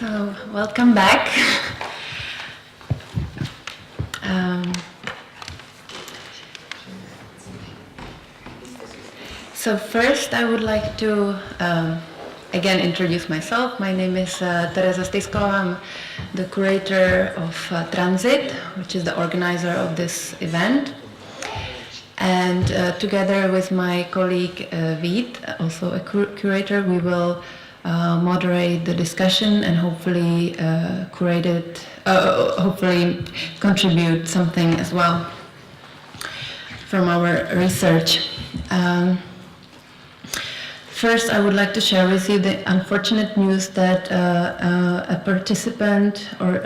So, welcome back. So first I would like to again introduce myself. My name is Tereza Stejskalová. I'm the curator of Transit, which is the organizer of this event. And together with my colleague Vít, also a curator, we will moderate the discussion and hopefully hopefully contribute something as well from our research. First, I would like to share with you the unfortunate news that a participant or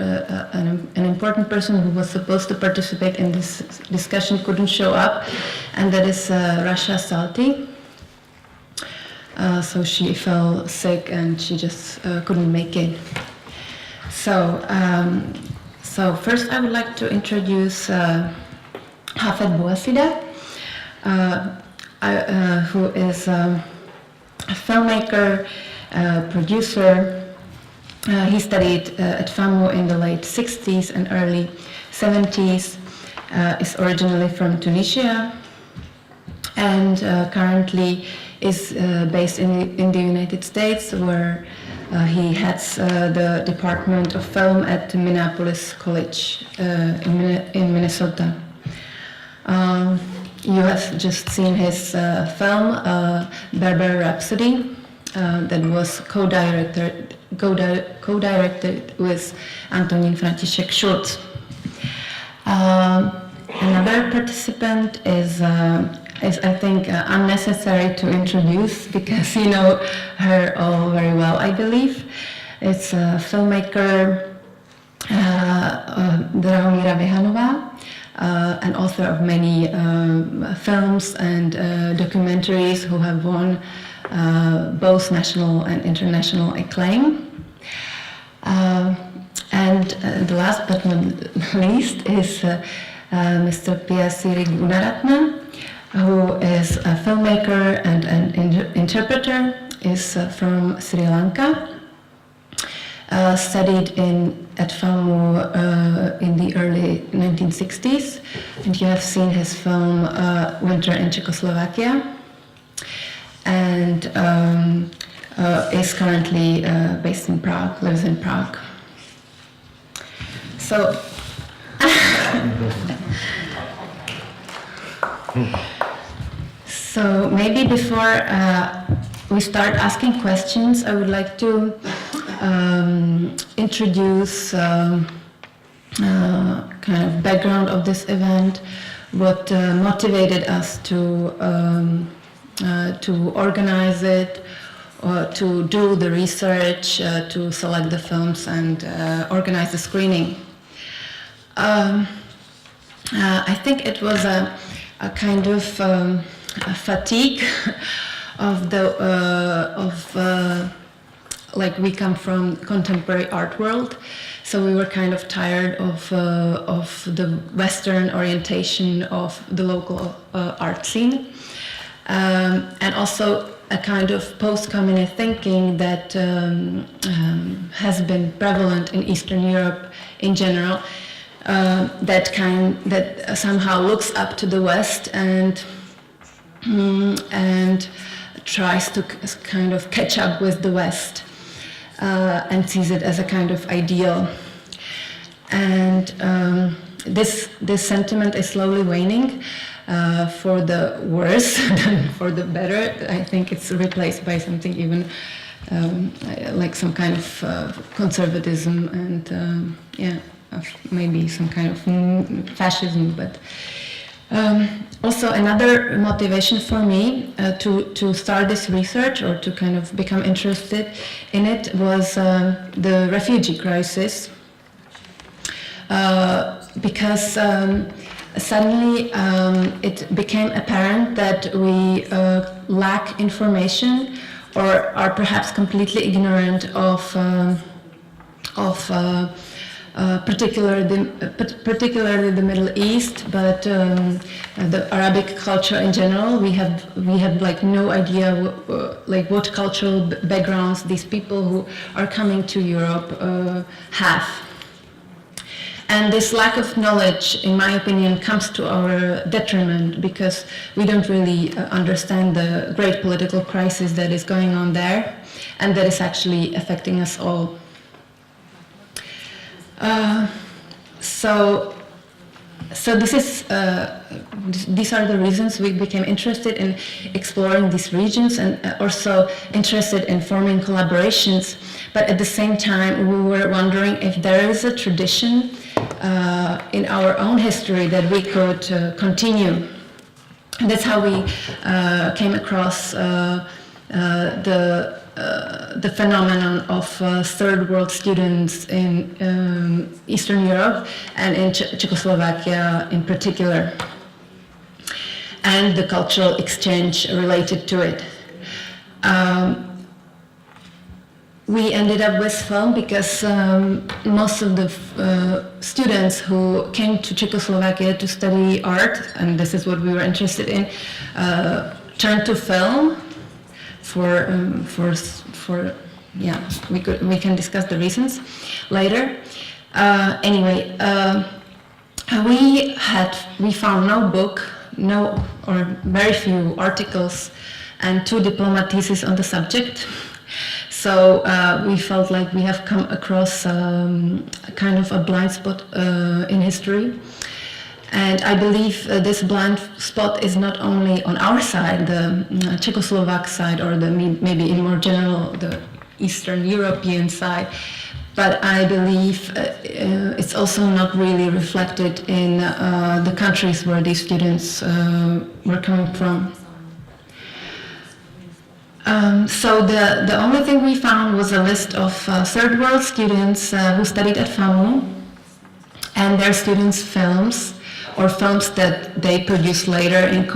an important person who was supposed to participate in this discussion couldn't show up, and that is Rasha Salti. So she fell sick and she just couldn't make it. So first I would like to introduce Hafed Bouassida, who is a filmmaker, producer. He studied at FAMU in the late 60s and early 70s, is originally from Tunisia, and currently is based in the United States, where he heads the Department of Film at Minneapolis College in Minnesota. You have just seen his film, Berber Rhapsody, that was co-directed with Antonín František Šulc. Another participant is I think unnecessary to introduce because you know her all very well, I believe. It's a filmmaker, Drahomíra Vihanová, an author of many films and documentaries who have won both national and international acclaim. And the last but not least is Mr. Piyasiri Gunaratna, who is a filmmaker and an interpreter, is from Sri Lanka, studied at FAMU in the early 1960s, and you have seen his film Winter in Czechoslovakia, and is currently based in Prague, lives in Prague. So, so maybe before we start asking questions, I would like to introduce kind of background of this event, what motivated us to organize it, or to do the research, to select the films and organize the screening. I think it was a kind of fatigue of like we come from contemporary art world, so we were kind of tired of the Western orientation of the local art scene, and also a kind of post-communist thinking that has been prevalent in Eastern Europe in general. That somehow looks up to the West and tries to kind of catch up with the West and sees it as a kind of ideal. And this sentiment is slowly waning, for the worse than for the better. I think it's replaced by something even like some kind of conservatism and maybe some kind of fascism, but also another motivation for me to start this research or to kind of become interested in it was the refugee crisis, because suddenly it became apparent that we lack information or are perhaps completely ignorant of particularly the Middle East, but the Arabic culture in general. We have like no idea like what cultural backgrounds these people who are coming to Europe have. And this lack of knowledge, in my opinion, comes to our detriment because we don't really understand the great political crisis that is going on there and that is actually affecting us all. So these are the reasons we became interested in exploring these regions and also interested in forming collaborations. But at the same time, we were wondering if there is a tradition in our own history that we could continue. And that's how we came across the phenomenon of third world students in Eastern Europe and in Czechoslovakia in particular, and the cultural exchange related to it. We ended up with film because most of the students who came to Czechoslovakia to study art, and this is what we were interested in, turned to film. We can discuss the reasons later. Anyway, we found no book, or very few articles, and 2 diploma theses on the subject. So we felt like we have come across kind of a blind spot in history. And I believe this blind spot is not only on our side, the Czechoslovak side, or maybe in more general, the Eastern European side, but I believe it's also not really reflected in the countries where these students were coming from. So the only thing we found was a list of third world students who studied at FAMU and their students' films, or films that they produced later in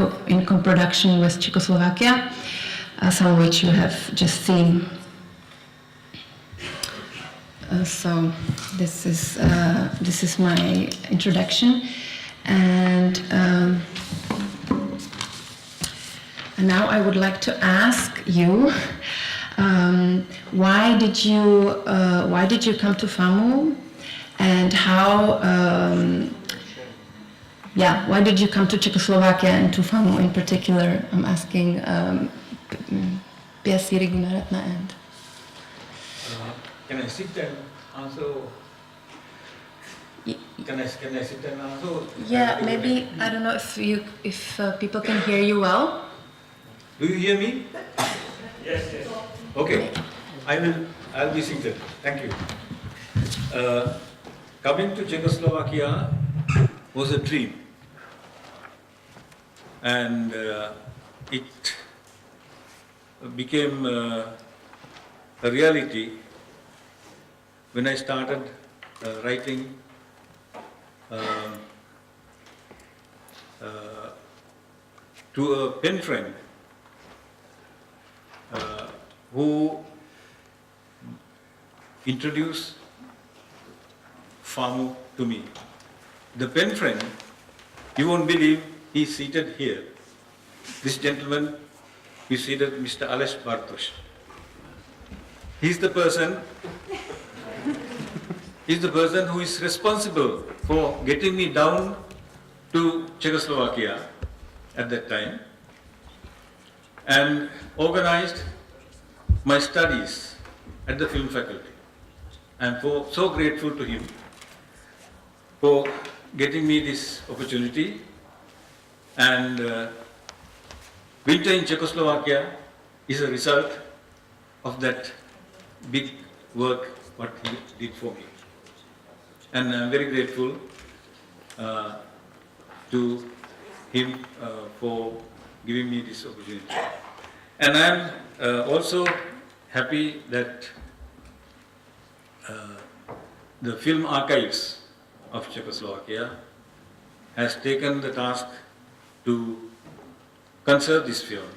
co-production with Czechoslovakia, some of which you have just seen. So this is my introduction, and now I would like to ask you, why did you come to FAMU, and how? Why did you come to Czechoslovakia and to FAMU in particular? I'm asking Piyasiri, Gunaratna, and... Can I sit and answer? Can I sit and answer? Yeah, maybe, I don't know if people can hear you well. Do you hear me? Yes. Okay, I'll be seated. Thank you. Coming to Czechoslovakia was a dream. And it became a reality when I started writing to a pen friend who introduced FAMU to me. The pen friend, you won't believe, he's seated here. This gentleman is seated, Mr. Ales Bartosz. He's the person who is responsible for getting me down to Czechoslovakia at that time and organized my studies at the film faculty. I'm so grateful to him for getting me this opportunity. And winter in Czechoslovakia is a result of that big work what he did for me. And I'm very grateful to him for giving me this opportunity. And I'm also happy that the Film Archives of Czechoslovakia has taken the task to conserve this film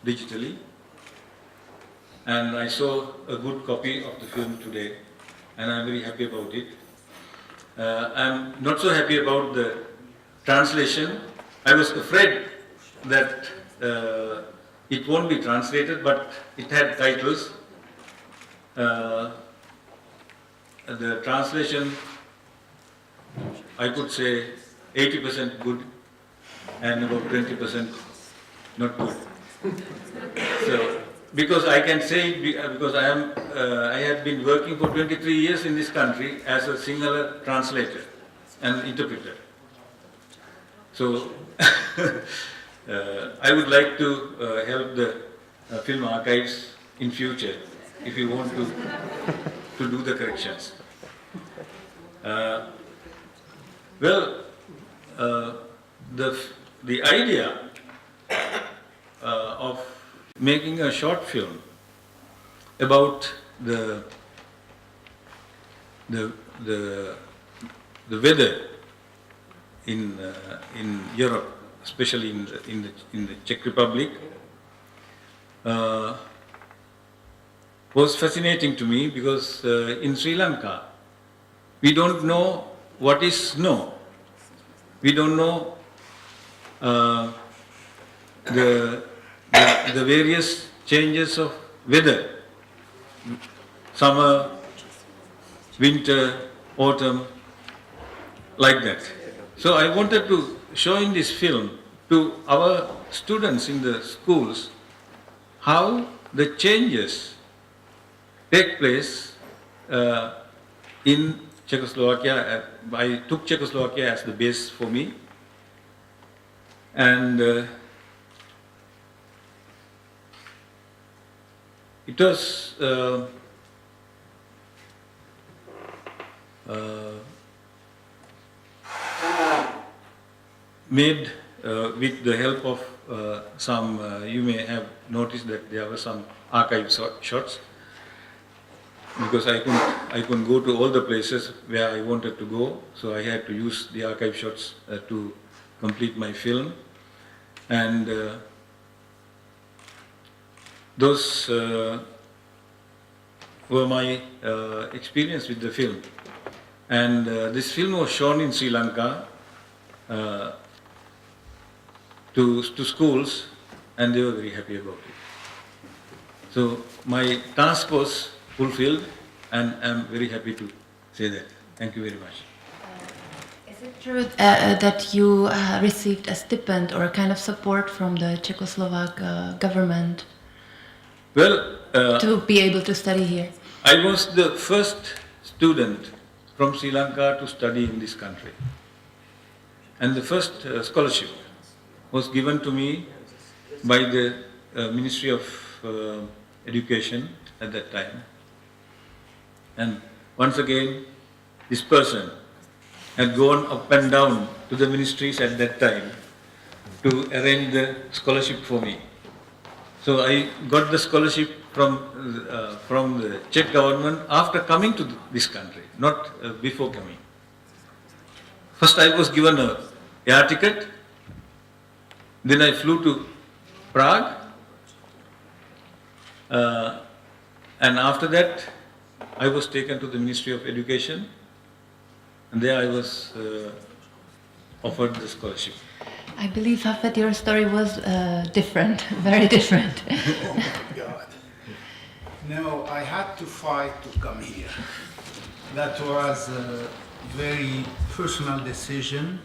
digitally. And I saw a good copy of the film today, and I'm very happy about it. I'm not so happy about the translation. I was afraid that it won't be translated, but it had titles. The translation, I could say 80% good and about 20% not good. So, because I can say it because I have been working for 23 years in this country as a singular translator and interpreter. So I would like to help the film archives in future if you want to do the corrections. The idea of making a short film about the weather in Europe, especially in the Czech Republic, was fascinating to me because in Sri Lanka we don't know what is snow. We don't know the various changes of weather, summer, winter, autumn, like that. So I wanted to show in this film to our students in the schools how the changes take place in Czechoslovakia. I took Czechoslovakia as the base for me, and it was made with the help of some, you may have noticed that there were some archive shots, because I couldn't go to all the places where I wanted to go, so I had to use the archive shots to complete my film. And those were my experience with the film. And this film was shown in Sri Lanka to schools, and they were very happy about it. So my task was fulfilled, and I'm very happy to say that. Thank you very much. Is it true that you received a stipend or a kind of support from the Czechoslovak government to be able to study here? I was the first student from Sri Lanka to study in this country. And the first scholarship was given to me by the Ministry of Education at that time. And once again, this person had gone up and down to the ministries at that time to arrange the scholarship for me. So I got the scholarship from the Czech government after coming to this country, not before coming. First I was given an air ticket, then I flew to Prague, and after that I was taken to the Ministry of Education, and there I was offered the scholarship. I believe, Hafed, your story was different, very different. Oh my God. No, I had to fight to come here. That was a very personal decision,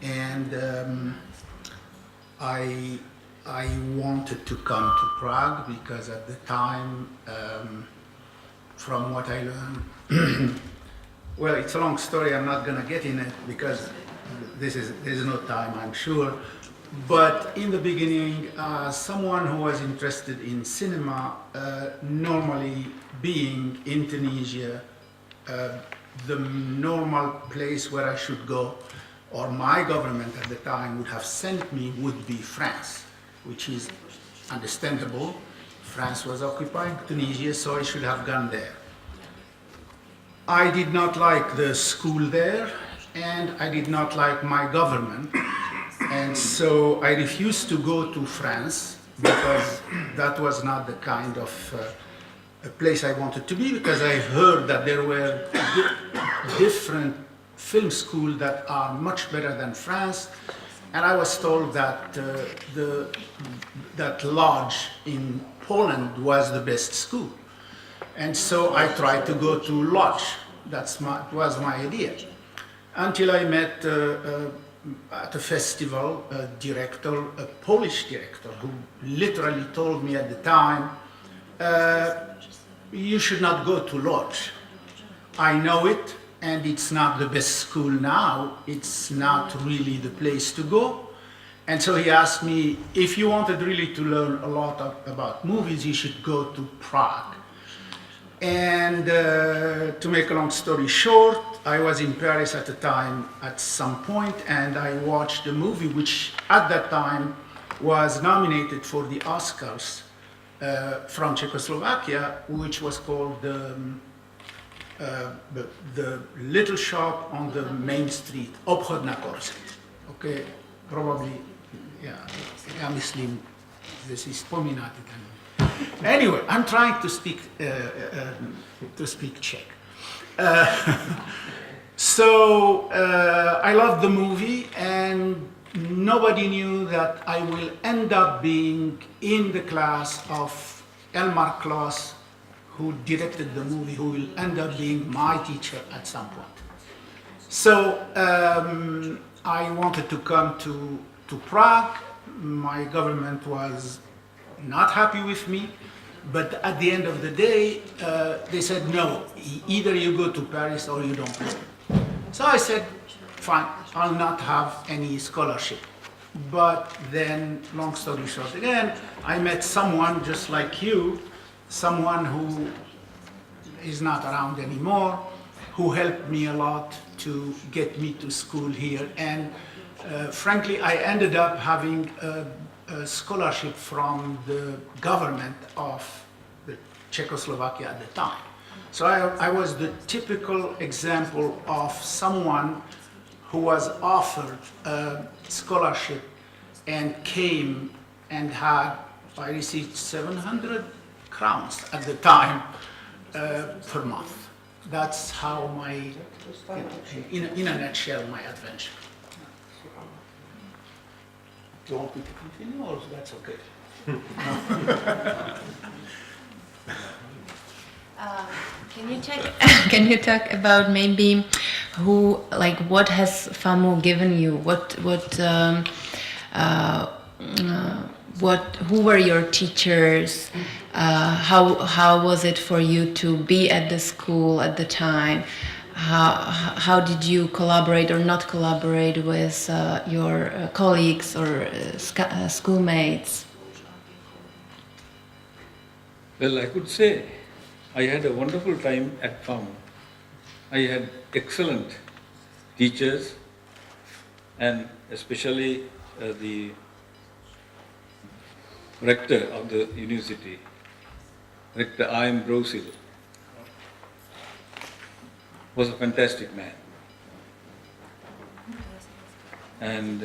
and I wanted to come to Prague because at the time, from what I learned, well, it's a long story, I'm not gonna get in it because there's no time, I'm sure. But in the beginning, someone who was interested in cinema, normally being in Tunisia, the normal place where I should go, or my government at the time would have sent me, would be France, which is understandable. France was occupying Tunisia, so I should have gone there. I did not like the school there, and I did not like my government, and so I refused to go to France because that was not the kind of a place I wanted to be, because I heard that there were different film schools that are much better than France. And I was told that that Lodge in Poland was the best school. And so I tried to go to Lodge. That was my idea. Until I met at a festival a director, a Polish director, who literally told me at the time, you should not go to Lodge. I know it, and it's not the best school now. It's not really the place to go. And so he asked me, if you wanted really to learn a lot about movies, you should go to Prague. And to make a long story short, I was in Paris at the time at some point, and I watched a movie which at that time was nominated for the Oscars from Czechoslovakia, which was called the Little Shop on the Main Street, Obchod na Korze. Okay, probably, yeah, já myslím, že si vzpomínáte ten. Anyway, I'm trying to speak Czech. So I loved the movie, and nobody knew that I will end up being in the class of Elmar Kloss, who directed the movie, who will end up being my teacher at some point. So I wanted to come to Prague. My government was not happy with me, but at the end of the day, they said, no, either you go to Paris or you don't go. So I said, fine, I'll not have any scholarship. But then, long story short again, I met someone just like you, someone who is not around anymore, who helped me a lot to get me to school here. And frankly, I ended up having a scholarship from the government of the Czechoslovakia at the time. So I was the typical example of someone who was offered a scholarship and came and I received 700 crowns at the time per month. That's how in a nutshell, my adventure. Do you want me to continue, or that's okay? Can you talk about maybe what has FAMU given you? Who were your teachers? How was it for you to be at the school at the time? How did you collaborate or not collaborate with your colleagues or schoolmates? Well, I could say I had a wonderful time at FAMU. I had excellent teachers, and especially the rector of the university, Rector I.M. Bouassida, was a fantastic man. And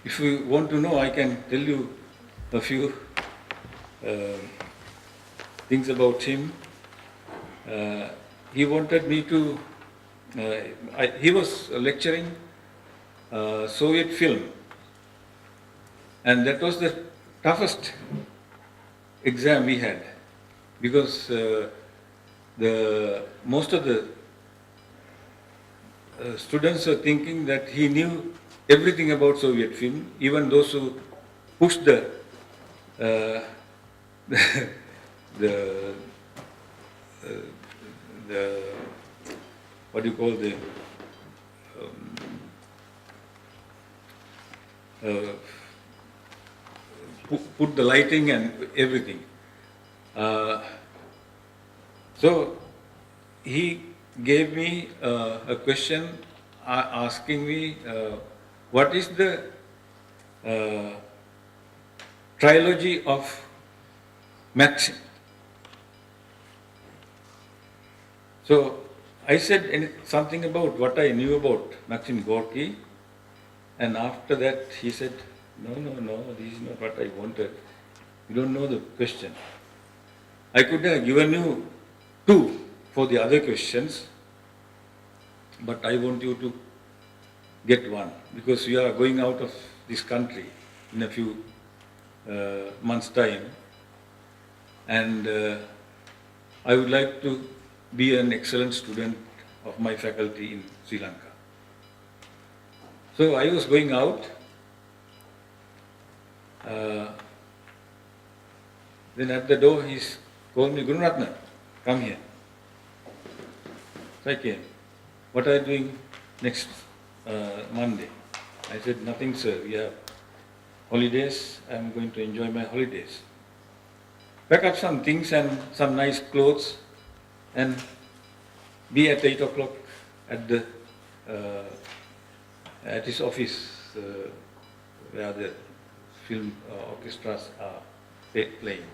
if you want to know, I can tell you a few things about him. He wanted me to, he was lecturing Soviet film, and that was the toughest exam we had, because most of the students were thinking that he knew everything about Soviet film, even those who pushed the what do you call put the lighting and everything. So he gave me a question asking me what is the trilogy of Maxim. So I said something about what I knew about Maxim Gorky, and after that he said, no, this is not what I wanted. You don't know the question. I could have given you 2 for the other questions. but I want you to get one because you are going out of this country in a few months' time, and I would like to be an excellent student of my faculty in Sri Lanka. So I was going out. Then at the door he called me, Gunaratna, come here. So I came. What are you doing next Monday? I said, nothing, sir. We have holidays. I'm going to enjoy my holidays. Pack up some things and some nice clothes and be at 8 o'clock at the at his office where the film orchestras are playing.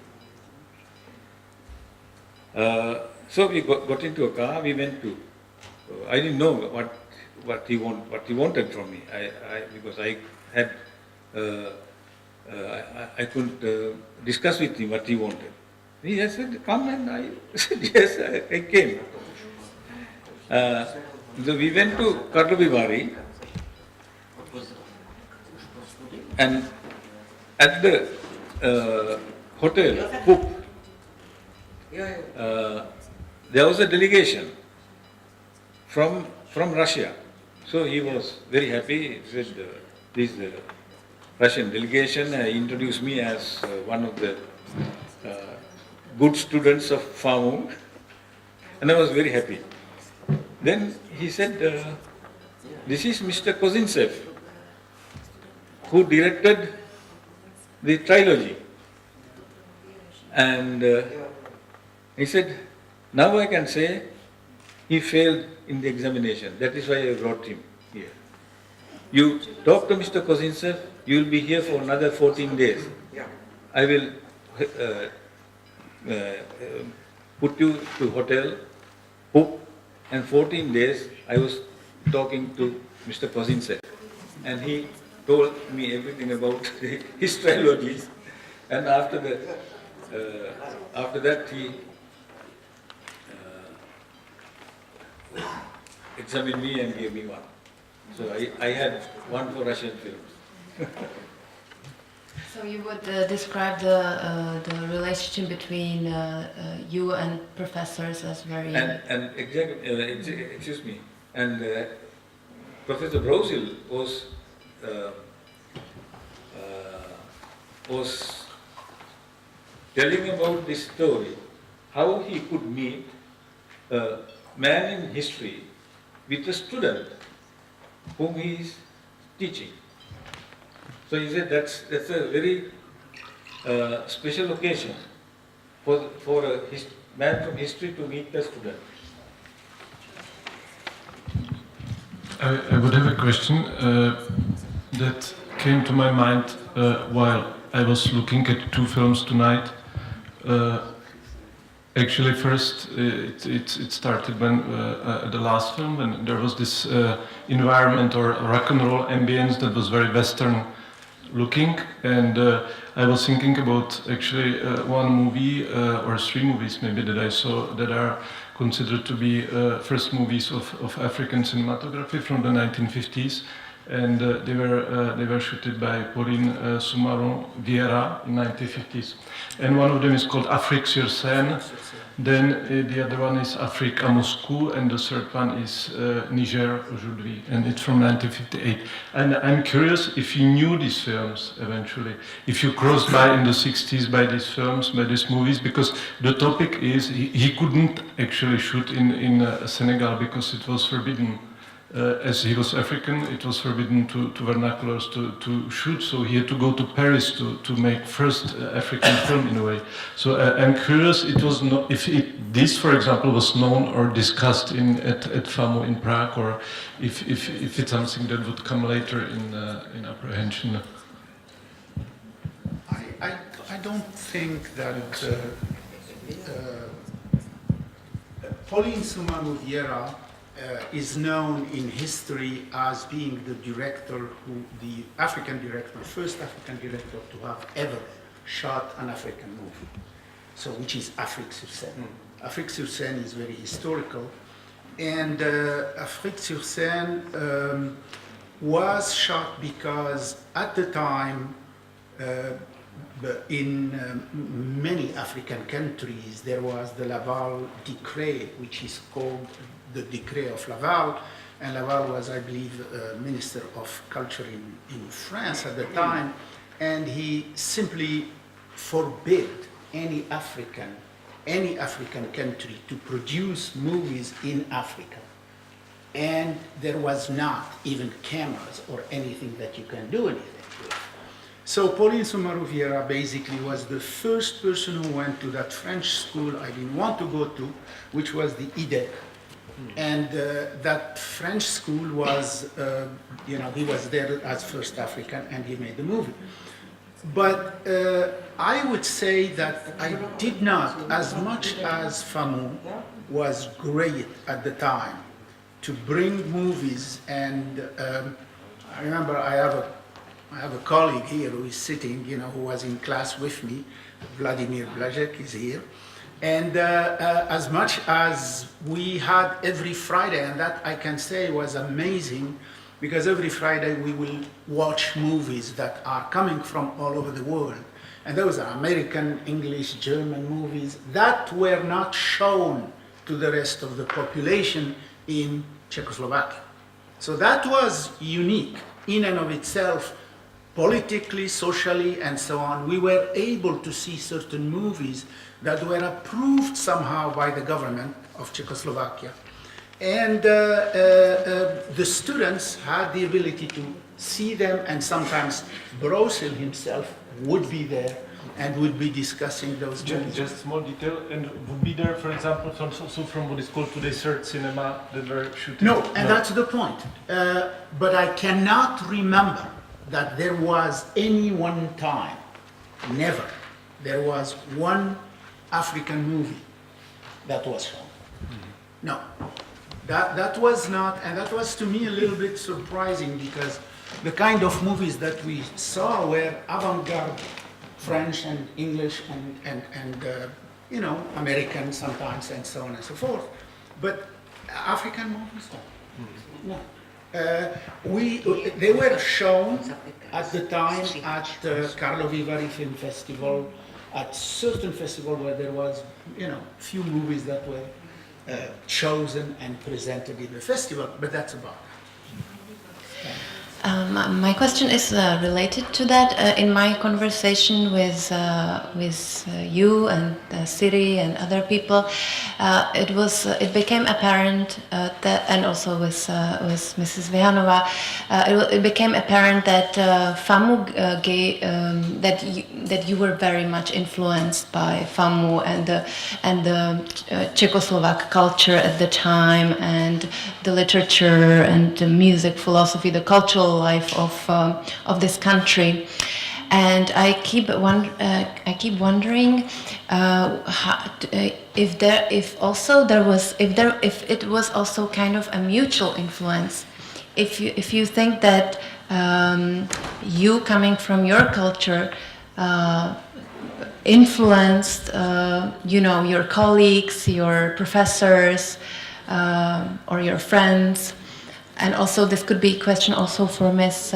So we got into a car. We went to. I didn't know what he wanted from me. Because I had I couldn't discuss with him what he wanted. He said, "Come," and I said, "Yes." I came. So we went to Karlovy, and at the hotel, there was a delegation from Russia. So he was very happy. He said, "This is the Russian delegation." He introduced me as one of the good students of FAMU, and I was very happy. Then he said, "This is Mr. Kozintsev, who directed the trilogy." And he said, "Now I can say he failed in the examination. That is why I brought him here. You talk to Mr. Kozintsev, you will be here for another 14 days. I will put you to hotel, book, and 14 days I was talking to Mr. Kozintsev. And he told me everything about his trilogies. And after that he examined me and gave me one. So I had one for Russian films. So you would describe the relationship between you and professors as very... Excuse me, and Professor Brazil was telling about this story, how he could meet a man in history with a student whom he is teaching. So he said that's a very special occasion for a man from history to meet a student. I would have a question that came to my mind while I was looking at two films tonight. Actually, first it started when the last film, when there was this environment or rock and roll ambience that was very Western looking, and I was thinking about actually one movie or three movies maybe that I saw that are considered to be first movies of African cinematography from the 1950s, and they were shot by Pauline Soumaron-Vieira in 1950s, and one of them is called Afrique sur scène. Then the other one is Afrique à Moscou, and the third one is Niger aujourd'hui, and it's from 1958. And I'm curious if you knew these films eventually, if you crossed by in the 60s by these films, by these movies, because the topic is he couldn't actually shoot in Senegal because it was forbidden. As he was African, it was forbidden to vernaculars to shoot, so he had to go to Paris to make first African film in a way. So I'm curious, it was not, if this, for example, was known or discussed at FAMU in Prague, or if it's something that would come later in apprehension. I don't think that Pauline Soumaron-Vieira is known in history as being the director, the African director, first African director to have ever shot an African movie. So, which is Afrique sur scène. Afrique sur scène is very historical And Afrique-sur-Seine was shot because at the time, in many African countries, there was the Laval Decree, which is called the Decree of Laval. And Laval was, I believe, Minister of Culture in France at the time. And he simply forbid any African country to produce movies in Africa. And there was not even cameras or anything that you can do anything with. So Pauline Soumarou Vieira basically was the first person who went to that French school I didn't want to go to, which was the IDEC. And that French school was, he was there as first African and he made the movie. But I would say that I did not, as much as FAMU was great at the time to bring movies, and I remember I have a colleague here who is sitting, who was in class with me, Vladimir Blazek is here, and as much as we had every Friday, and that I can say was amazing, because every Friday we will watch movies that are coming from all over the world. And those are American, English, German movies that were not shown to the rest of the population in Czechoslovakia. So that was unique in and of itself, politically, socially, and so on. We were able to see certain movies that were approved somehow by the government of Czechoslovakia. And the students had the ability to see them, and sometimes Brosil himself would be there and would be discussing those movies. Just small detail, and would be there, for example, also from what is called today third cinema that were shooting? No, and that's the point. But I cannot remember that there was any one time, never, there was one African movie that was shown. No. That was not, and that was to me a little bit surprising, because the kind of movies that we saw were avant-garde French and English and American sometimes, and so on and so forth. But African movies, no. They were shown at the time at Carlo Vivari Film Festival, at certain festival where there was, few movies that were chosen and presented in the festival, but that's about it. My question is related to that. In my conversation with you and Siri and other people, it became apparent that, and also with Mrs. Vihanová, it became apparent that FAMU that you were very much influenced by FAMU and the Czechoslovak culture at the time, and the literature and the music, philosophy, the cultural life of this country. And I keep wondering if it was also kind of a mutual influence. If you think that you coming from your culture influenced your colleagues, your professors, or your friends. And also, this could be a question also for Ms.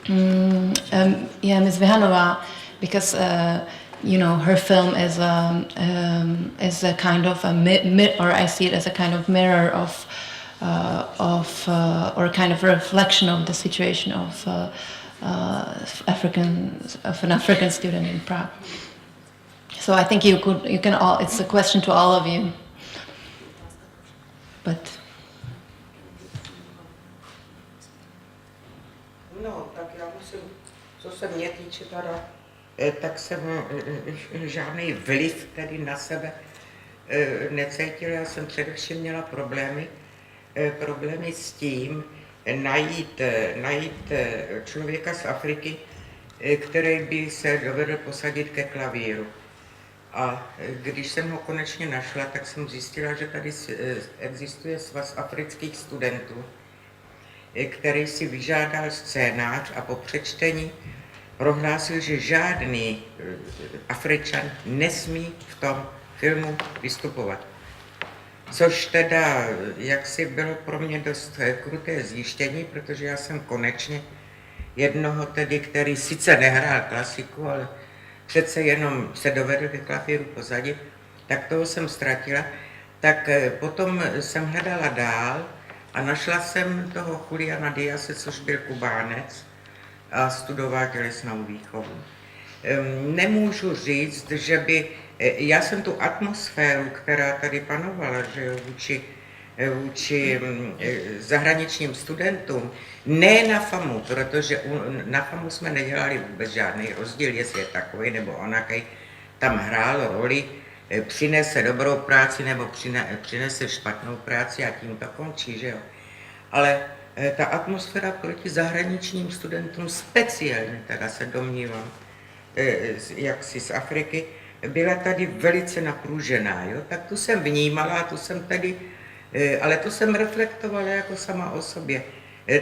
Ms. Vihanová, because her film is a kind of or I see it as a kind of mirror of or kind of a reflection of the situation of an African student in Prague. So I think you can all. It's a question to all of you, but. No, tak já musím, co se mě týče teda, tak jsem žádný vliv tedy na sebe necítila. Já jsem především měla problémy s tím najít člověka z Afriky, který by se dovedl posadit ke klavíru. A když jsem ho konečně našla, tak jsem zjistila, že tady existuje svaz afrických studentů, který si vyžádal scénář a po přečtení prohlásil, že žádný Afričan nesmí v tom filmu vystupovat. Což teda jaksi bylo pro mě dost kruté zjištění, protože já jsem konečně jednoho tedy, který sice nehrál klasiku, ale přece jenom se dovedl ke klavíru pozadit, tak toho jsem ztratila. Tak potom jsem hledala dál a našla jsem toho Juliana Díaze, což byl Kubánec a studoval tělesnou výchovu. Nemůžu říct, že by, já jsem tu atmosféru, která tady panovala, že jo, vůči zahraničním studentům, ne na FAMU, protože na FAMU jsme nedělali vůbec žádný rozdíl, jestli je takový nebo onaký, tam hrál roli, přinese dobrou práci nebo přinese špatnou práci a tím to končí, že jo. Ale ta atmosféra proti zahraničním studentům speciálně, teda se domnívám, jaksi z Afriky, byla tady velice napružená, jo? Tak tu jsem vnímala, tu jsem tady, ale to jsem reflektovala jako sama o sobě.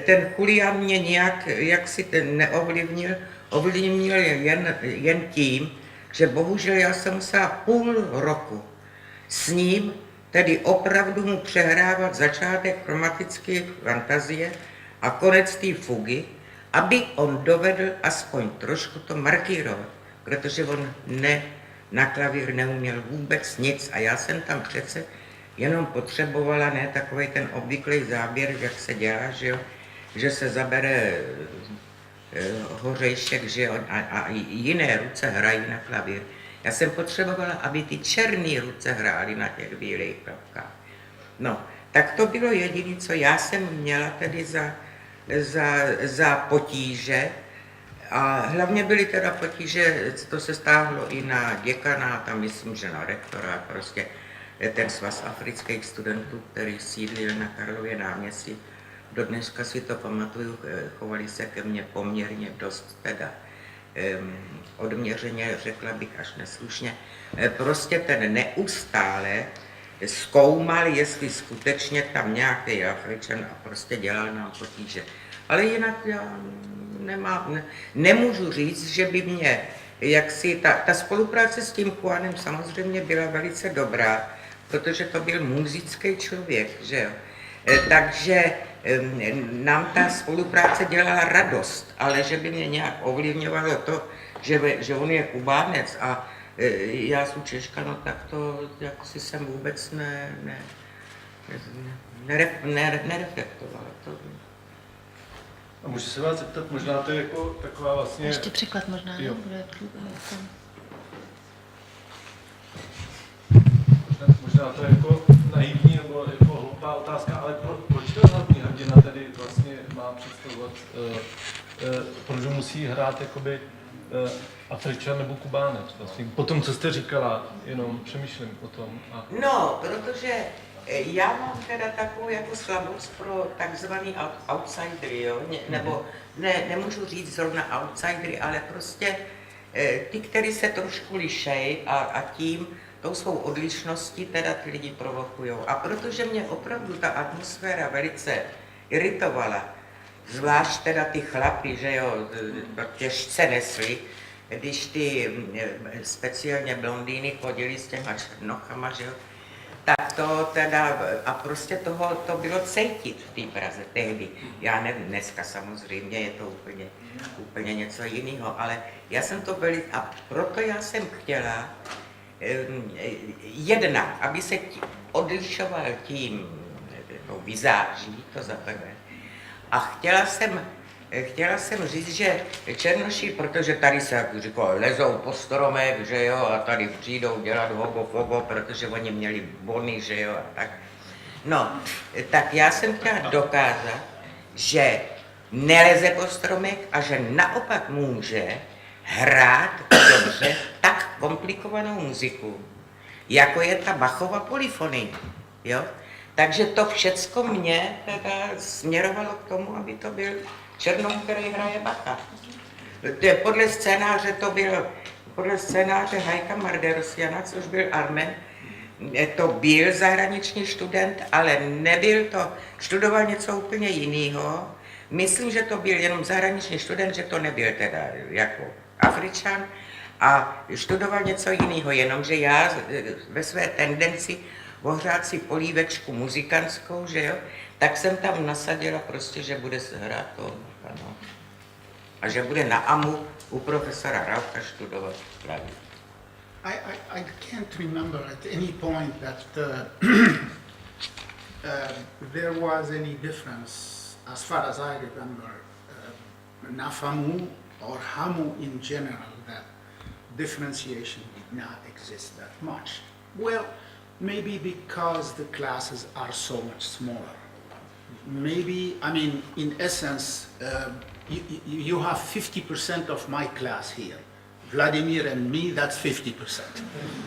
Ten Julian mě nějak jaksi ten neovlivnil, ovlivnil jen tím, že bohužel já jsem musela půl roku s ním, tedy opravdu mu přehrávat začátek chromatické fantazie a konec té fugy, aby on dovedl aspoň trošku to markírovat, protože on na klavír neuměl vůbec nic a já jsem tam přece jenom potřebovala ne takový ten obvyklý záběr, jak se dělá, že jo, že se zabere hořejšek, že jo, a jiné ruce hrají na klavír. Já jsem potřebovala, aby ty černé ruce hrály na těch bílých klavkách. No, tak to bylo jediné, co já jsem měla tedy za potíže. A hlavně byly teda potíže, to se stáhlo i na děkana, tam myslím, že na rektora, prostě ten svaz afrických studentů, který sídlil na Karlově náměstí. Do dneška si to pamatuju, chovali se ke mně poměrně dost teda odměřeně, řekla bych až neslušně. Prostě ten neustále zkoumal, jestli skutečně tam nějaký Afričan a prostě dělal nám potíže. Ale jinak já nemůžu říct, že by mě, jaksi ta spolupráce s tím Juanem samozřejmě byla velice dobrá, protože to byl muzický člověk, že jo. Takže nám ta spolupráce dělala radost, ale že by mě nějak ovlivňovalo to, že on je Kubánec a já jsem Češka, no tak to jaksi jsem vůbec nereflektovala. A můžu se vás zeptat, možná to je jako taková vlastně... Ještě překlad možná, jo. Bude Možná to je jako naivní nebo jako hloupá otázka, ale proč ten hlavní hrdina tedy vlastně má představovat, proč musí hrát jakoby Afričan nebo Kubánec vlastně? Po tom, co jste říkala, jenom přemýšlím o tom. No, protože já mám teda takovou jako slabost pro takzvaný outsidery, jo? Nebo nemůžu říct zrovna outsidery, ale prostě ty, který se trošku lišej a tím, tou svou odlišností teda ty lidi provokujou. A protože mě opravdu ta atmosféra velice iritovala, zvlášť teda ty chlapy, že jo, těžce nesli, když ty speciálně blondýny chodili s těma černochama, že jo, tak to teda, a prostě to bylo cítit v té Praze tehdy. Já nevím, dneska samozřejmě je to úplně něco jiného, ale já jsem to a proto já jsem chtěla jedna, aby se odlišoval tím vizáží, to za prvé. A chtěla jsem říct, že černoši, protože tady se, jak říkal, lezou po stromech, že jo, a tady přijdou dělat hogo, protože oni měli bony, že jo, a tak. No, tak já jsem chtěla dokázat, že neleze po stromech a že naopak může hrát dobře tak komplikovanou muziku, jako je ta Bachova polyfonie, jo. Takže to všecko mě teda směrovalo k tomu, aby to byl Černou, který hraje Bacha. Podle scénáře Hajka Marderosiana, což byl Armen, to byl zahraniční student, ale nebyl to, studoval něco úplně jiného. Myslím, že to byl jenom zahraniční student, že to nebyl teda jako Afričan a studoval něco jiného, jenomže já ve své tendenci ohřát si polívečku muzikantskou, že jo, tak jsem tam nasadila prostě, že bude se hrát to, ano. A že bude na AMU u profesora Raucha studovat klavír. I can't remember at any point that there was any difference, as far as I remember, na FAMU or HAMU in general, that differentiation did not exist that much. Well, maybe because the classes are so much smaller. Maybe, I mean, in essence, you have 50% of my class here. Vladimir and me, that's 50%.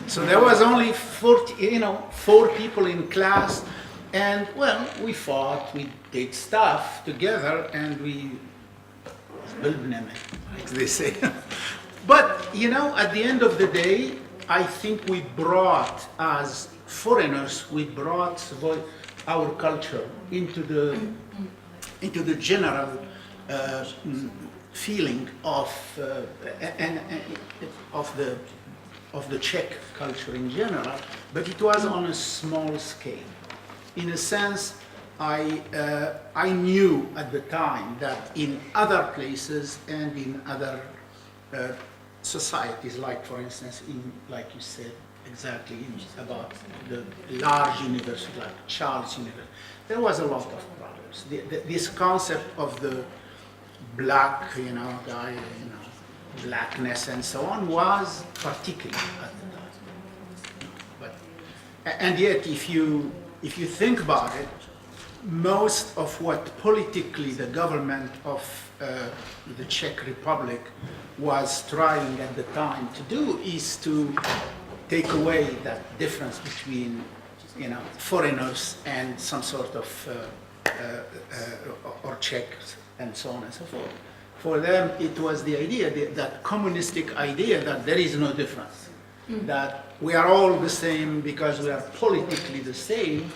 So there was only 4 people in class, and well, we fought, we did stuff together, and we like they say. But at the end of the day, I think we brought, as foreigners, we brought our culture into the general feeling of the Czech culture in general, but it was on a small scale. In a sense, I knew at the time that in other places and in other societies, like for instance, like you said exactly about the large university, like Charles University, there was a lot of problems. This concept of the black, guy, blackness and so on was particular at the time. And yet, if you think about it, most of what politically the government of the Czech Republic was trying at the time to do is to take away that difference between, foreigners and some sort of or Czechs and so on and so forth. For them, it was the idea, that communistic idea that there is no difference, that we are all the same because we are politically the same,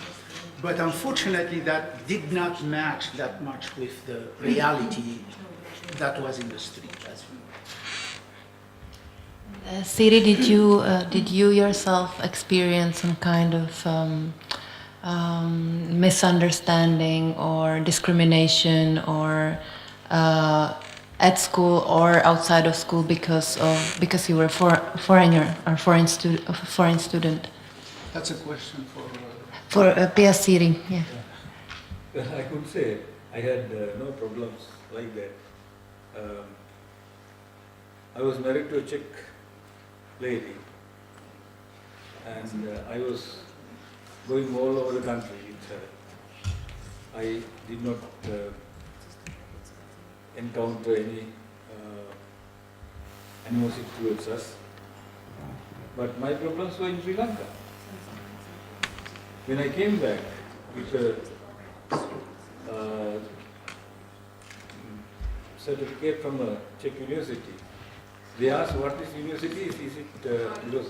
but unfortunately that did not match that much with the reality that was in the street. Siri, did you yourself experience some kind of misunderstanding or discrimination or at school or outside of school because you were foreigner or foreign student? That's a question for Piyasiri. Yeah. Well, I could say I had no problems like that. I was married to a Czech lady, and I was going all over the country with her. I did not encounter any animosity towards us, but my problems were in Sri Lanka. When I came back with a certificate from a Czech university, they asked what this university is. Is it because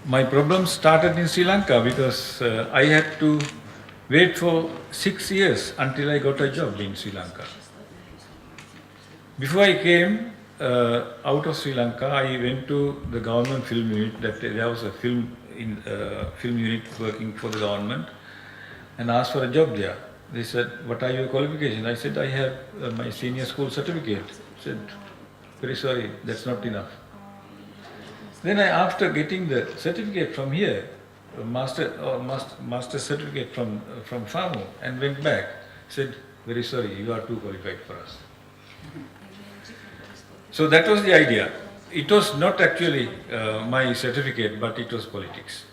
my problems started in Sri Lanka because I had to wait for 6 years until I got a job in Sri Lanka. Before I came out of Sri Lanka, I went to the government film unit. There was a film unit working for the government, and asked for a job there. They said, "What are your qualifications?" I said, "I have my senior school certificate." They said, "Very sorry, that's not enough." Then after getting the certificate from here, master certificate from FAMU, and went back, said, "Very sorry, you are too qualified for us." So that was the idea. It was not actually my certificate, but it was politics.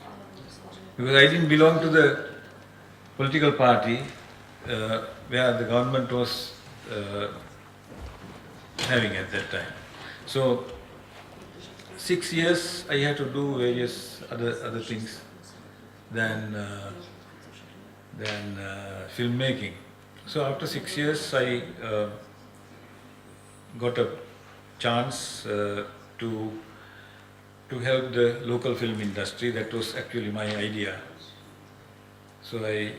Because I didn't belong to the political party where the government was having at that time. So 6 years I had to do various other things than filmmaking. So after 6 years I got a chance to help the local film industry. That was actually my idea. So there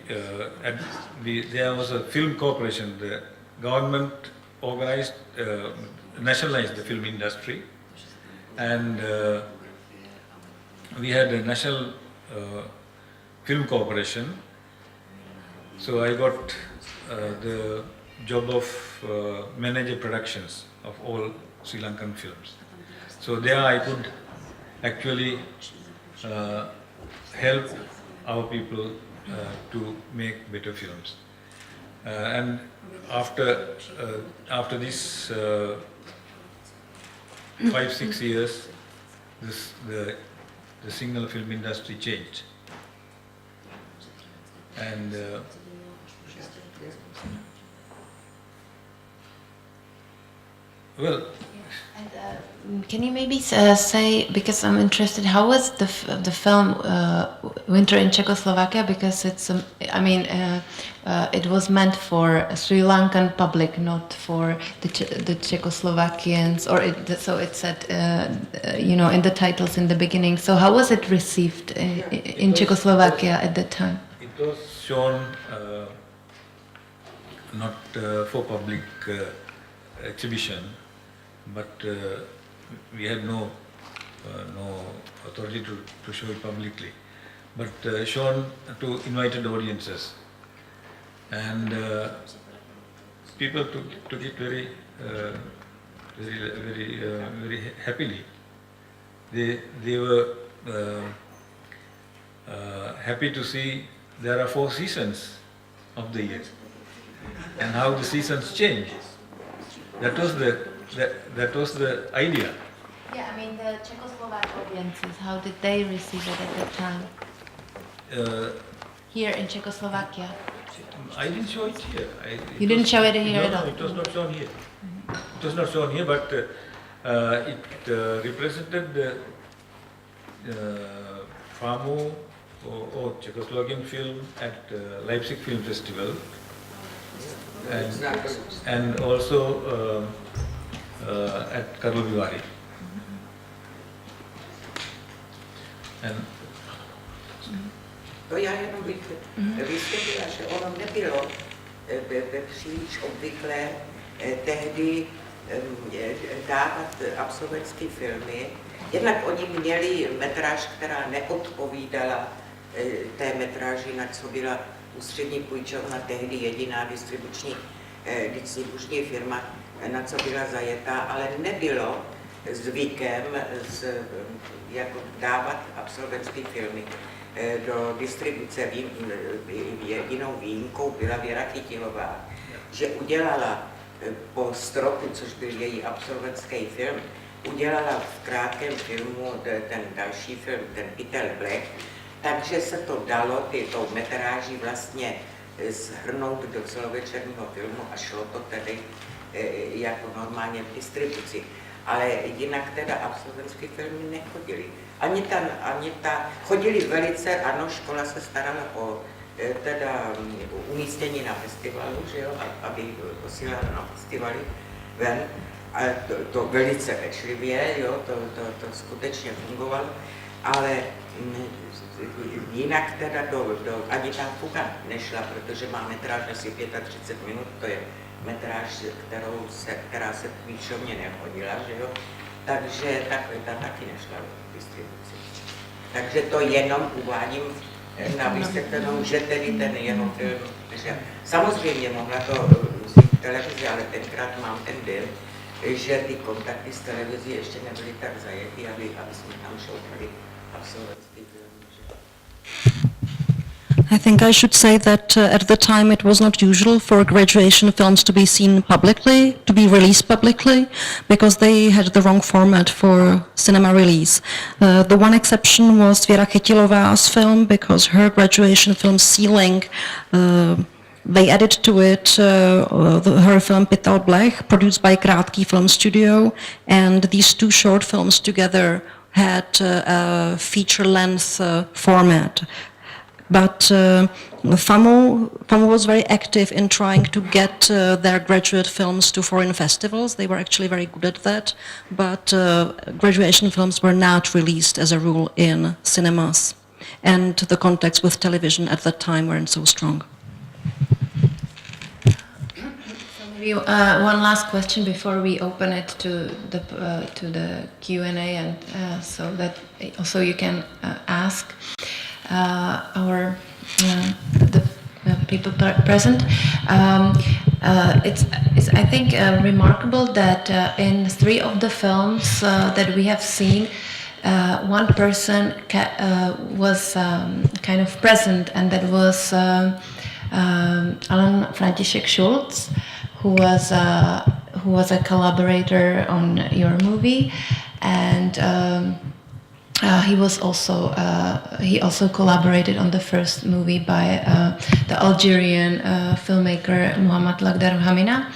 was a film corporation. The government organized, nationalized the film industry, and we had a national film corporation. So I got the job of manager productions of all Sri Lankan films. So there I could actually help our people to make better films. And after this 5-6 years, the single film industry changed. And well, And, can you maybe say, because I'm interested, how was the film Winter in Czechoslovakia? Because it's, it was meant for a Sri Lankan public, not for the Czechoslovakians, or so it said, in the titles in the beginning. So how was it received in Czechoslovakia at that time? It was shown not for public exhibition, but we had no authority to show it publicly, but shown to invited audiences, and people took it very happily. They were happy to see there are 4 seasons of the year and how the seasons change. That was the idea. Yeah, the Czechoslovak audiences, how did they receive it at that time? Here in Czechoslovakia? I didn't show it here. You didn't show it here at all? No, it was not shown here. It was not shown here, but it represented the FAMU or Czechoslovakian film at Leipzig Film Festival, and also at Karlovy. To já jenom bych vysvětlila, že ono nebylo příliš obvyklé tehdy dávat absolventské filmy. Jednak oni měli metráž, která neodpovídala té metráži, na co byla Ústřední půjčovna, tehdy jediná distribuční firma, na co byla zajetá, ale nebylo zvykem jako dávat absolventské filmy do distribuce. Jedinou výjimkou byla Věra Chytilová, že udělala po Stropu, což byl její absolventský film, udělala v krátkém filmu ten další film, ten Pytel Blech, takže se to dalo tou metráží vlastně shrnout do celovečerního filmu a šlo to tedy jako normálně v distribuci. Ale jinak teda absolventské filmy nechodily. Ani ta, chodili velice, ano, škola se starala o teda umístění na festivalu, že jo, aby posílala na festivaly ven. A to velice pečlivě, jo, to skutečně fungovalo, ale jinak teda ani ta fuga nešla, protože má metráž asi 35 minut, to je metráž, která se píšovně nehodila, že jo, takže ta taky nešla v distribuci. Takže to jenom uvádím na vysvětlenou, že tedy ten jeho film, že samozřejmě mohla to vzít v televizi, ale tenkrát mám ten den, že ty kontakty s televizí ještě nebyly tak zajetý, aby jsme tam šoupali absolventský film. I think I should say that at the time it was not usual for graduation films to be seen publicly, to be released publicly, because they had the wrong format for cinema release. The one exception was Věra Chytilová's film, because her graduation film Sealing, they added to it her film Pytel Blech, produced by Krátký film studio, and these 2 short films together had a feature-length format. But FAMU was very active in trying to get their graduate films to foreign festivals. They were actually very good at that, but graduation films were not released as a rule in cinemas. and the contacts with television at that time weren't so strong. Maybe one last question before we open it to the Q&A, and so that also you can ask our the people present. It's I think remarkable that in 3 of the films that we have seen, one person was kind of present, and that was Alan František Šulc, who was a collaborator on your movie, and he also collaborated on the first movie by the Algerian filmmaker Mohammed Lakhdar-Hamina,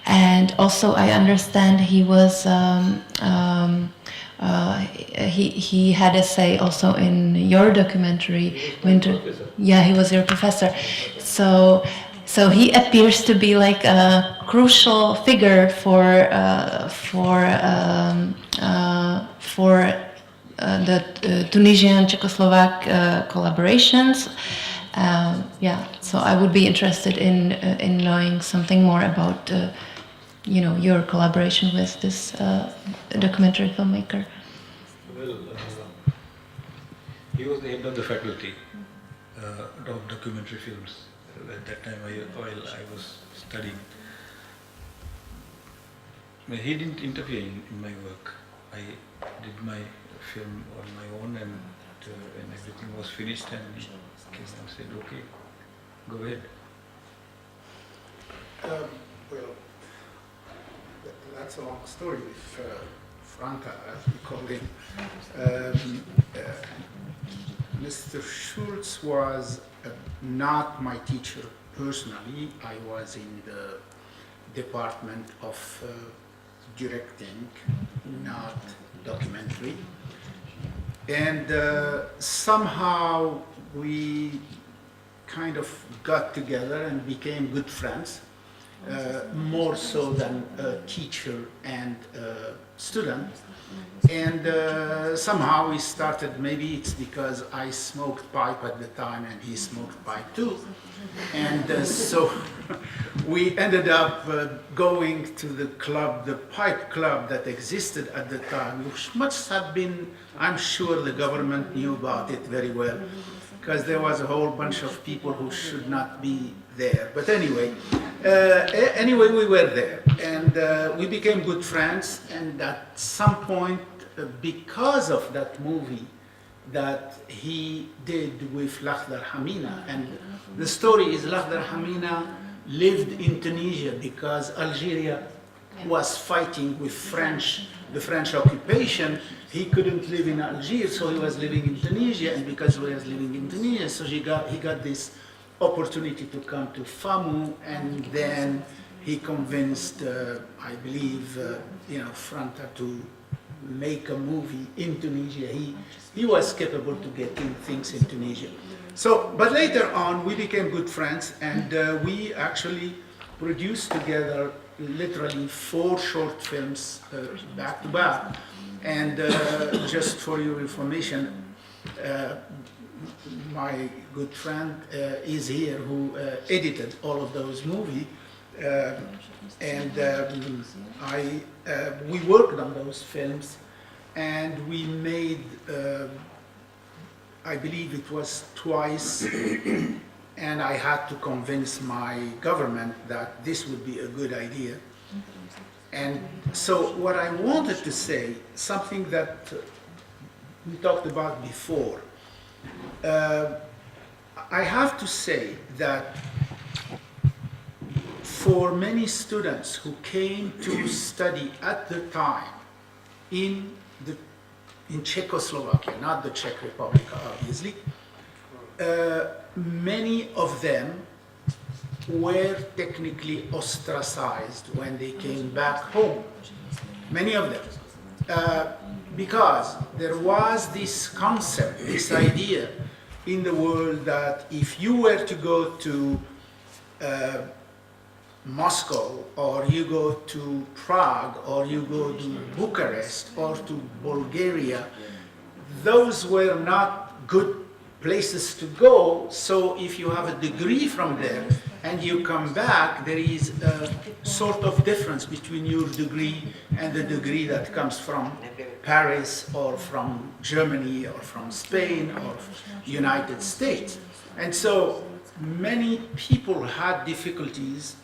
and also I understand he was he had a say also in your documentary Winter. Yeah, he was your professor. So he appears to be like a crucial figure for the Tunisian Czechoslovak collaborations. Yeah, so I would be interested in knowing something more about your collaboration with this documentary filmmaker. Well, he was the head of the faculty of documentary films at that time while I was studying. He didn't interfere in my work. I did my film on my own, and when everything was finished, and he came and said, "Okay, go ahead." Well, that's a long story with Franca, as we call him. Mr. Schulz was not my teacher personally. I was in the department of directing, not documentary. And somehow we kind of got together and became good friends, more so than a teacher and a student. And somehow we started, maybe it's because I smoked pipe at the time and he smoked pipe too. And so we ended up going to the club, the pipe club that existed at the time, which must have been, I'm sure the government knew about it very well, because there was a whole bunch of people who should not be there. But anyway, we were there, and we became good friends, and at some point, because of that movie that he did with Lakhdar-Hamina, and the story is Lakhdar-Hamina lived in Tunisia because Algeria was fighting with the French occupation. He couldn't live in Algiers, so he was living in Tunisia, and because he was living in Tunisia, so he got this opportunity to come to FAMU, and then he convinced, I believe, Franta to make a movie in Tunisia. He was capable to getting things in Tunisia. So, but later on, we became good friends, and we actually produced together literally 4 short films back to back. And just for your information, my good friend is here who edited all of those movies. We worked on those films, and we made, I believe it was twice, and I had to convince my government that this would be a good idea. And so what I wanted to say, something that we talked about before, I have to say that for many students who came to study at the time in Czechoslovakia, not the Czech Republic obviously, many of them were technically ostracized when they came back home. Many of them. Because there was this concept, this idea in the world that if you were to go to Moscow, or you go to Prague, or you go to Bucharest, or to Bulgaria, those were not good places to go. So if you have a degree from there and you come back, there is a sort of difference between your degree and the degree that comes from Paris or from Germany or from Spain or United States. And so many people had difficulties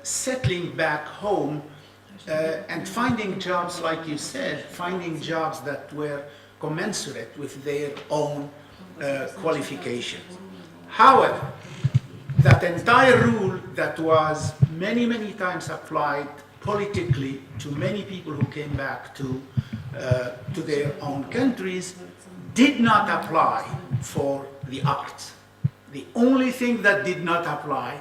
settling back home and finding jobs, like you said, finding jobs that were commensurate with their own qualifications. However, that entire rule that was many, many times applied politically to many people who came back to their own countries did not apply for the arts. The only thing that did not apply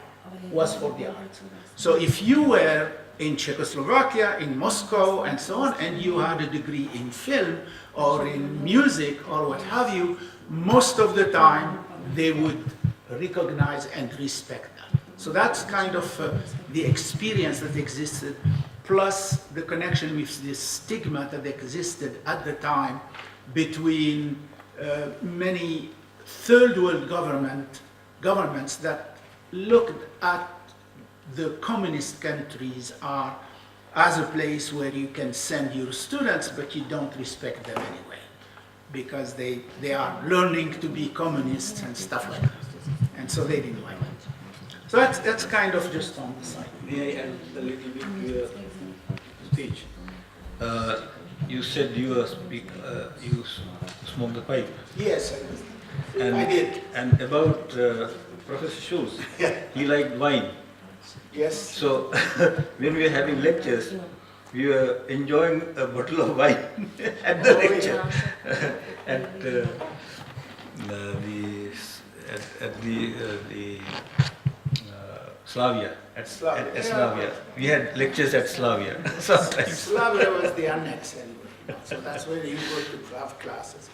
was for the arts. So if you were in Czechoslovakia, in Moscow, and so on, and you had a degree in film or in music or what have you, most of the time they would recognize and respect that. So that's kind of the experience that existed, plus the connection with this stigma that existed at the time between many third world governments that looked at the communist countries as a place where you can send your students, but you don't respect them anyway, because they are learning to be communists and stuff like that. And so they didn't like it. So that's kind of just on the side. May I add a little bit to your speech? You said you smoke the pipe. Yes, And, I did. And about Professor Schulz, he liked wine. Yes. So when we were having lectures, we were enjoying a bottle of wine at the lecture. At the Slavia. At Slavia. We had lectures at Slavia sometimes. Slavia was the annex anyway. So that's where you go to have classes.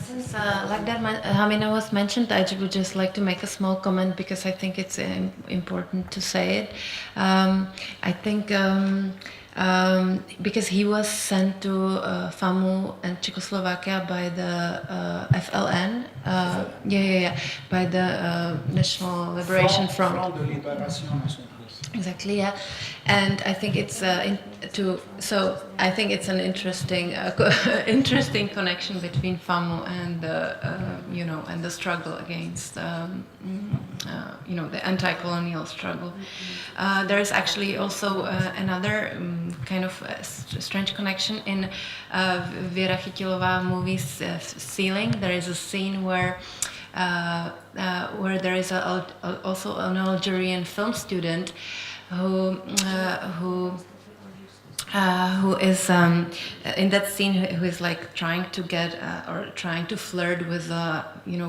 Since Lakhdar-Hamina was mentioned, I would just like to make a small comment because I think it's important to say it. I think because he was sent to FAMU and Czechoslovakia by the FLN, by the National Liberation Front. Exactly, yeah, and I think it's I think it's an interesting interesting connection between FAMU and and the struggle against the anti-colonial struggle. There is actually also another kind of strange connection in Věra Chytilová movie's Ceiling. There is a scene where there is also an Algerian film student who is in that scene who is like trying to get or trying to flirt with a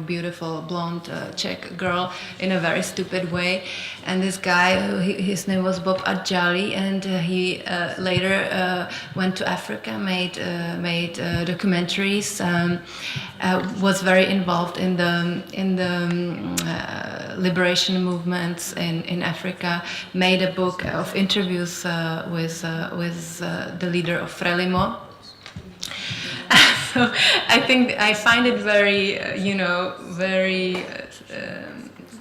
beautiful blonde Czech girl in a very stupid way, and this guy his name was Bob Adjali, and he later went to Africa, made documentaries, was very involved in the liberation movements in Africa, made a book of interviews with the leader of Frelimo. So I find it very, very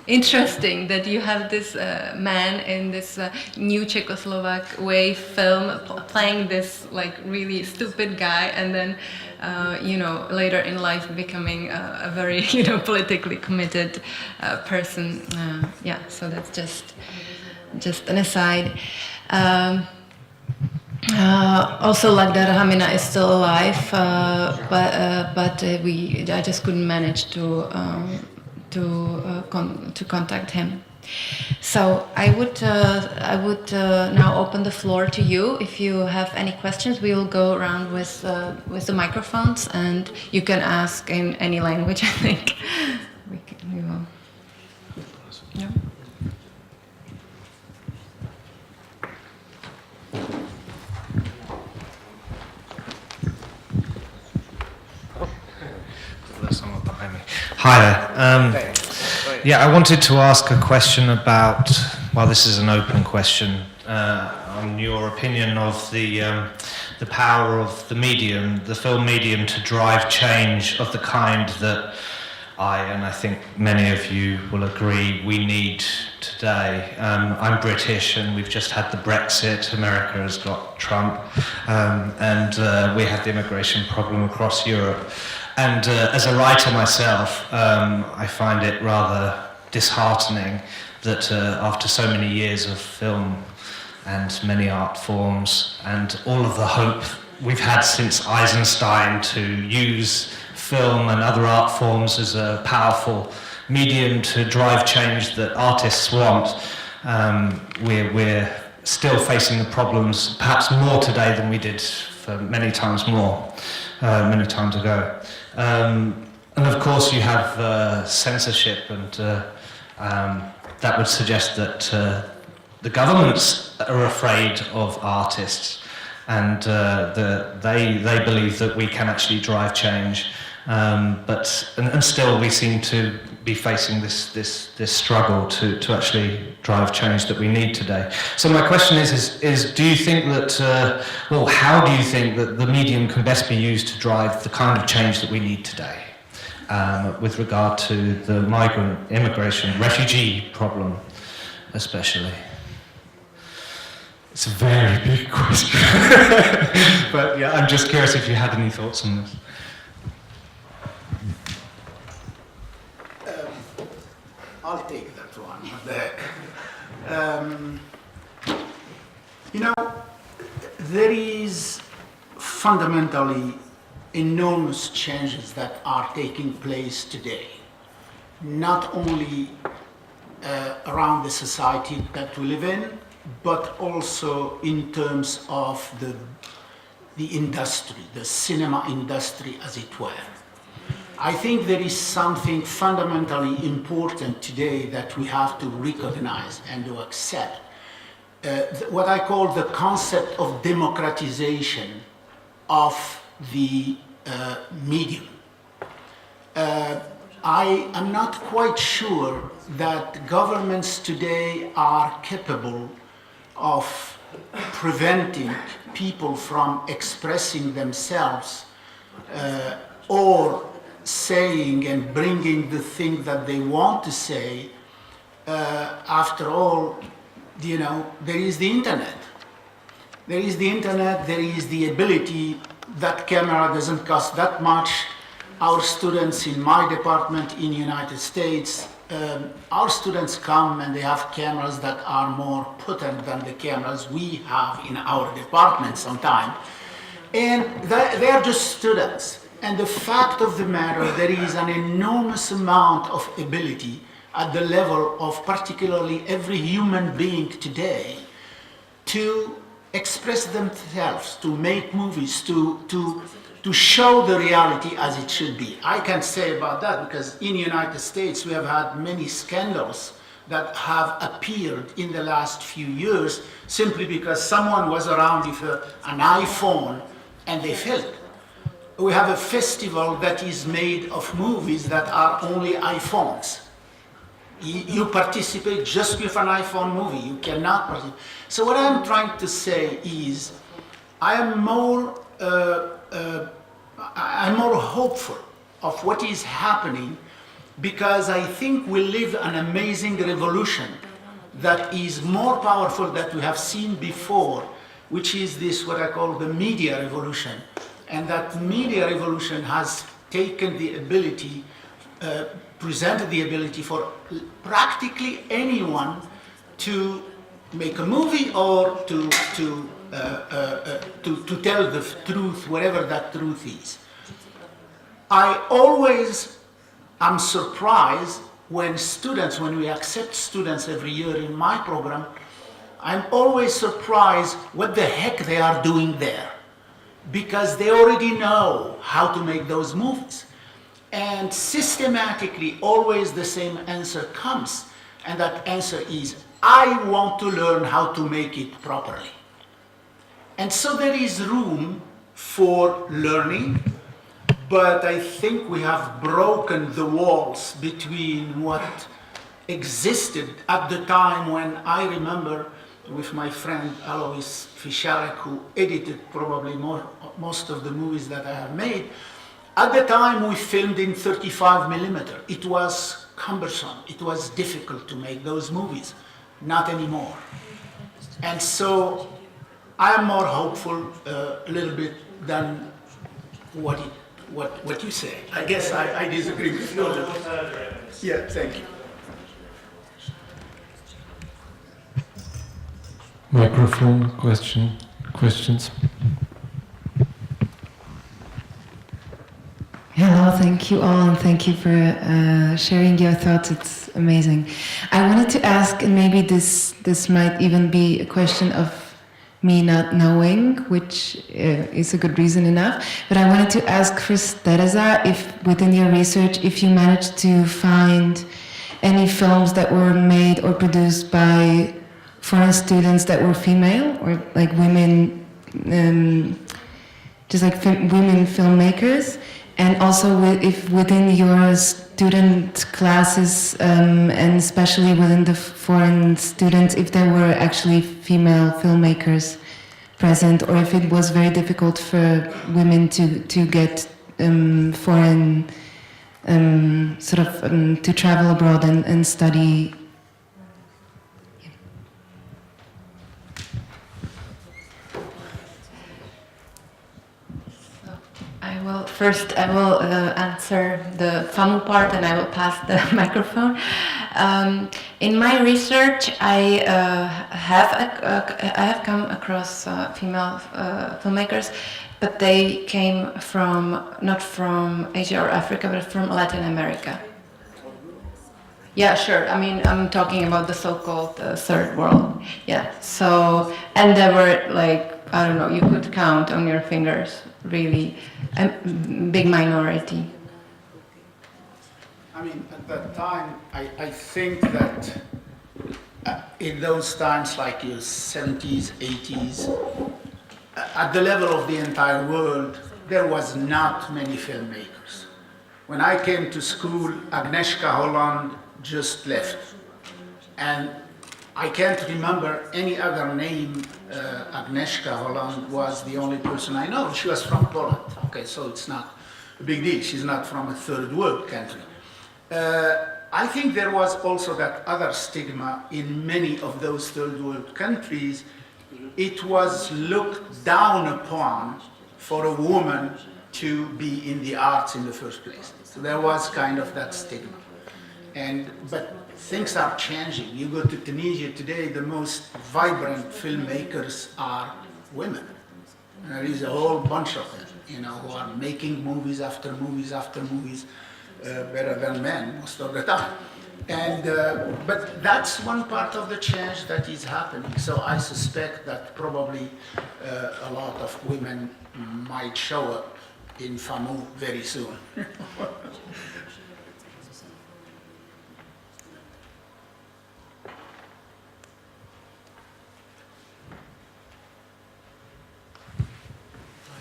interesting that you have this man in this new Czechoslovak way film playing this like really stupid guy, and then later in life becoming a very politically committed person. So that's just an aside. Also, Lakhdar-Hamina is still alive, but I just couldn't manage to contact him. So I would now open the floor to you. If you have any questions, we will go around with the microphones, and you can ask in any language. I think we will. Yeah. Someone behind me. Hi there. I wanted to ask a question about, well, this is an open question, on your opinion of the the power of the medium, the film medium, to drive change of the kind that and I think many of you will agree, we need today. I'm British and we've just had the Brexit, America has got Trump, and we have the immigration problem across Europe. And as a writer myself, I find it rather disheartening that after so many years of film and many art forms and all of the hope we've had since Eisenstein to use film and other art forms as a powerful medium to drive change that artists want, we're still facing the problems perhaps more today than we did for many times ago. And of course you have censorship, and that would suggest that the governments are afraid of artists, and they believe that we can actually drive change. But still we seem to be facing this struggle to actually drive change that we need today. So my question is do you think that, how do you think that the medium can best be used to drive the kind of change that we need today with regard to the migrant, immigration, refugee problem especially? It's a very big question. But yeah, I'm just curious if you had any thoughts on this. I'll take that one. What the heck? You know, there is fundamentally enormous changes that are taking place today, not only around the society that we live in, but also in terms of the industry, the cinema industry as it were. I think there is something fundamentally important today that we have to recognize and to accept. What I call the concept of democratization of the medium. I am not quite sure that governments today are capable of preventing people from expressing themselves or saying and bringing the thing that they want to say. After all, you know, there is the internet. There is the internet, there is the ability. That camera doesn't cost that much. Our students in my department in the United States, our students come and they have cameras that are more potent than the cameras we have in our department sometimes. And they are just students. And the fact of the matter, there is an enormous amount of ability at the level of particularly every human being today to express themselves, to make movies, to show the reality as it should be. I can say about that because in the United States we have had many scandals that have appeared in the last few years simply because someone was around with an iPhone and they filmed. We have a festival that is made of movies that are only iPhones. You participate just with an iPhone movie, you cannot participate. So what I'm trying to say is, I'm more hopeful of what is happening because I think we live an amazing revolution that is more powerful than we have seen before, which is this, what I call the media revolution. And that media revolution has taken the ability, presented the ability for practically anyone to make a movie or to tell the truth, whatever that truth is. I always am surprised when we accept students every year in my program, I'm always surprised what the heck they are doing there. Because they already know how to make those movies. And systematically, always the same answer comes. And that answer is, I want to learn how to make it properly. And so there is room for learning, but I think we have broken the walls between what existed at the time when I remember with my friend Alois Fischarek, who edited probably most of the movies that I have made. At the time, we filmed in 35mm. It was cumbersome. It was difficult to make those movies. Not anymore. And so I am more hopeful a little bit than what you say. I guess I disagree with you. Yeah, thank you. Microphone questions. Hello, thank you all, and thank you for sharing your thoughts. It's amazing. I wanted to ask, and maybe this might even be a question of me not knowing, which is a good reason enough, but I wanted to ask first Tereza, if within your research, if you managed to find any films that were made or produced by foreign students that were female, or like women, just like women filmmakers, and also if within your student classes, and especially within the foreign students, if there were actually female filmmakers present, or if it was very difficult for women to get foreign, to travel abroad and study. I will answer the FAMU part, and I will pass the microphone. In my research, I have come across female filmmakers, but they came not from Asia or Africa, but from Latin America. Yeah, sure. I mean, I'm talking about the so-called third world. Yeah. So, and there were like, I don't know, you could count on your fingers, really, a big minority. I mean, at that time, I think that in those times, like your 70s, 80s, at the level of the entire world, there was not many filmmakers. When I came to school, Agnieszka Holland just left. And I can't remember any other name. Agnieszka Holland was the only person I know. She was from Poland. Okay, so it's not a big deal. She's not from a third world country. I think there was also that other stigma in many of those third world countries. It was looked down upon for a woman to be in the arts in the first place. So there was kind of that stigma. But things are changing. You go to Tunisia today, the most vibrant filmmakers are women. There is a whole bunch of them, who are making movies after movies after movies, better than men most of the time. But that's one part of the change that is happening. So I suspect that probably a lot of women might show up in FAMU very soon.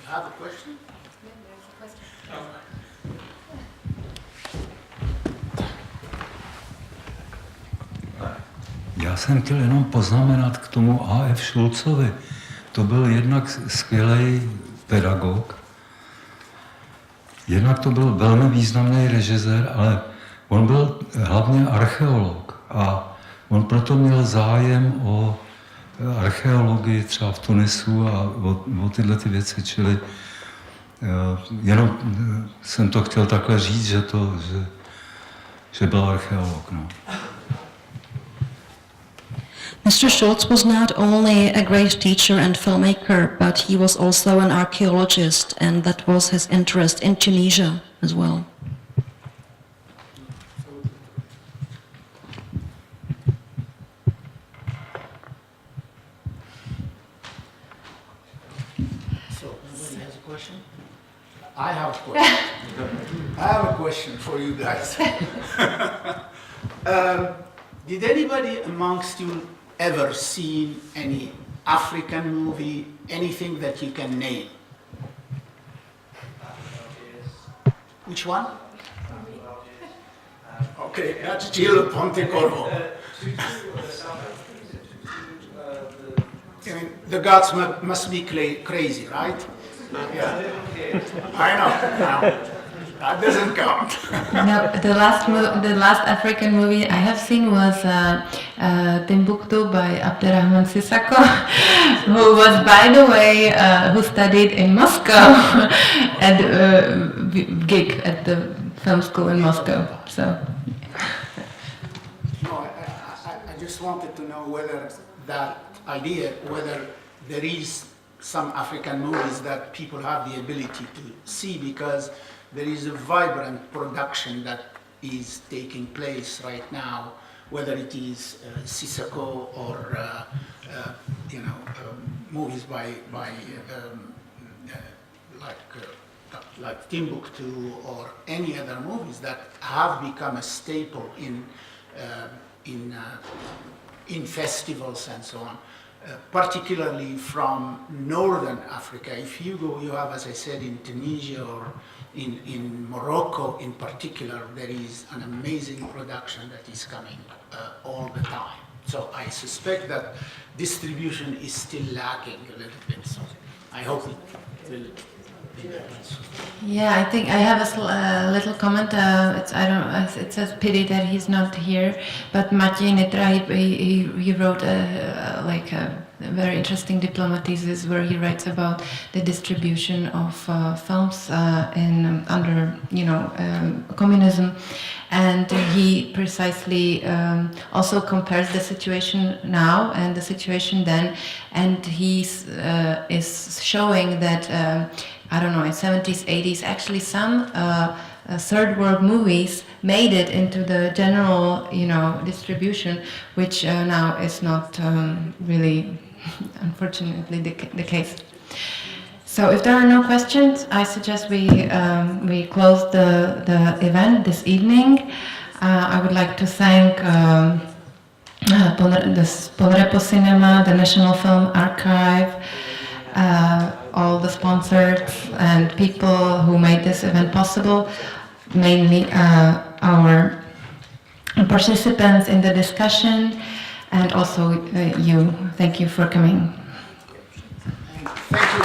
Have a question? Já jsem chtěl jenom poznamenat k tomu A.F. Šulcovi. To byl jednak skvělý pedagog, jednak to byl velmi významný režisér, ale on byl hlavně archeolog a on proto měl zájem o archeologii třeba v Tunisu a o tyhle ty věci, čili jenom jsem to chtěl takhle říct, že byl archeolog. No. Mr. Šulc was not only a great teacher and filmmaker, but he was also an archaeologist, and that was his interest in Tunisia as well. I have a question. I have a question for you guys. Did anybody amongst you ever seen any African movie, anything that you can name? Which one? Okay, that's Gillo Pontecorvo. the gods must be crazy, right? Yeah. I know. That doesn't count. No, the last African movie I have seen was Timbuktu by Abderrahman Sissako, who was, by the way, who studied in Moscow at gig at the film school in Moscow. So. No, I just wanted to know whether that idea, whether there is some African movies that people have the ability to see, because there is a vibrant production that is taking place right now, whether it is Sissako or movies by like Timbuktu or any other movies that have become a staple in festivals and so on. Particularly from Northern Africa. If you go, you have, as I said, in Tunisia or in Morocco in particular, there is an amazing production that is coming all the time. So I suspect that distribution is still lacking a little bit. So I hope it will. Yeah, I think I have a little comment. It's a pity that he's not here. But Maciej Nitra, he wrote a very interesting diploma thesis where he writes about the distribution of films under communism, and he precisely also compares the situation now and the situation then, and he is showing that. I don't know, in 70s, 80s, actually some third world movies made it into the general, distribution, which now is not really, unfortunately, the case. So if there are no questions, I suggest we close the event this evening. I would like to thank the Ponrepo Cinema, the National Film Archive, all the sponsors and people who made this event possible, mainly our participants in the discussion, and also you. Thank you for coming. Thank you.